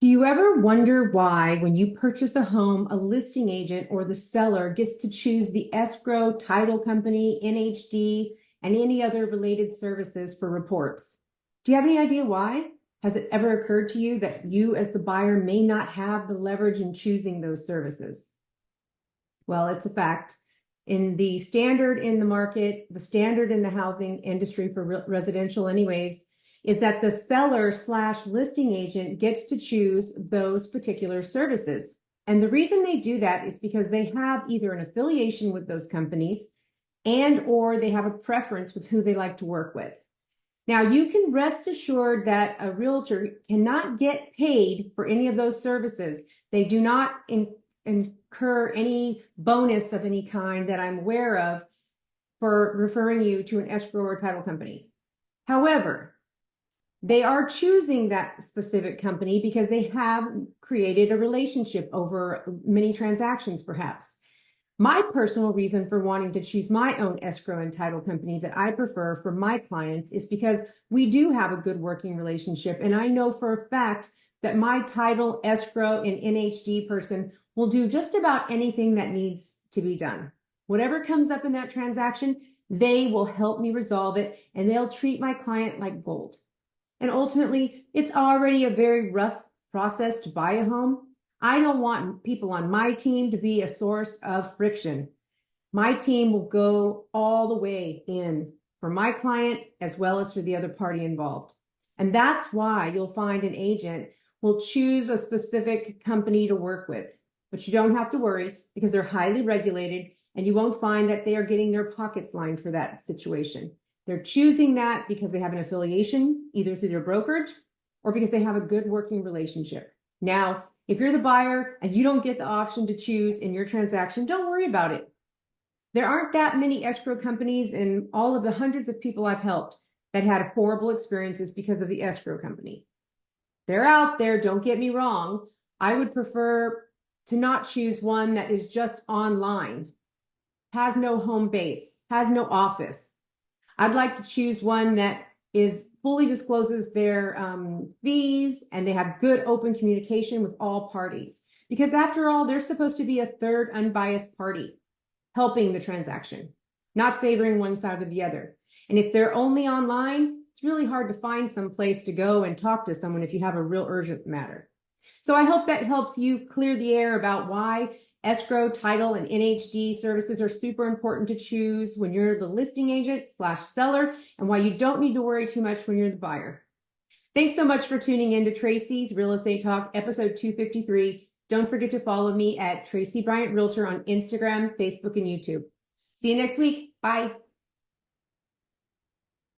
Do you ever wonder why, when you purchase a home, a listing agent or the seller gets to choose the escrow, title company, NHD, and any other related services for reports? Do you have any idea why? Has it ever occurred to you that you, as the buyer, may not have the leverage in choosing those services? Well, it's a fact. In the standard in the market, the standard in the housing industry for residential anyways, is that the seller slash listing agent gets to choose those particular services. And the reason they do that is because they have either an affiliation with those companies and or they have a preference with who they like to work with. Now, you can rest assured that a realtor cannot get paid for any of those services. They do not incur any bonus of any kind that I'm aware of for referring you to an escrow or title company. However, they are choosing that specific company because they have created a relationship over many transactions, perhaps. My personal reason for wanting to choose my own escrow and title company that I prefer for my clients is because we do have a good working relationship. And I know for a fact that my title, escrow, and NHD person will do just about anything that needs to be done. Whatever comes up in that transaction, they will help me resolve it, and they'll treat my client like gold. And ultimately, it's already a very rough process to buy a home. I don't want people on my team to be a source of friction. My team will go all the way in for my client as well as for the other party involved. And that's why you'll find an agent will choose a specific company to work with. But you don't have to worry because they're highly regulated and you won't find that they are getting their pockets lined for that situation. They're choosing that because they have an affiliation, either through their brokerage or because they have a good working relationship. Now, if you're the buyer and you don't get the option to choose in your transaction, don't worry about it. There aren't that many escrow companies and all of the hundreds of people I've helped that had horrible experiences because of the escrow company. They're out there, don't get me wrong. I would prefer to not choose one that is just online, has no home base, has no office. I'd like to choose one that is fully discloses their fees and they have good open communication with all parties. Because after all, they're supposed to be a third unbiased party helping the transaction, not favoring one side or the other. And if they're only online, it's really hard to find some place to go and talk to someone if you have a real urgent matter. So I hope that helps you clear the air about why escrow, title, and NHD services are super important to choose when you're the listing agent / seller, and why you don't need to worry too much when you're the buyer. Thanks so much for tuning in to Tracy's Real Estate Talk, episode 253. Don't forget to follow me at Tracy Bryant Realtor on Instagram, Facebook, and YouTube. See you next week. Bye.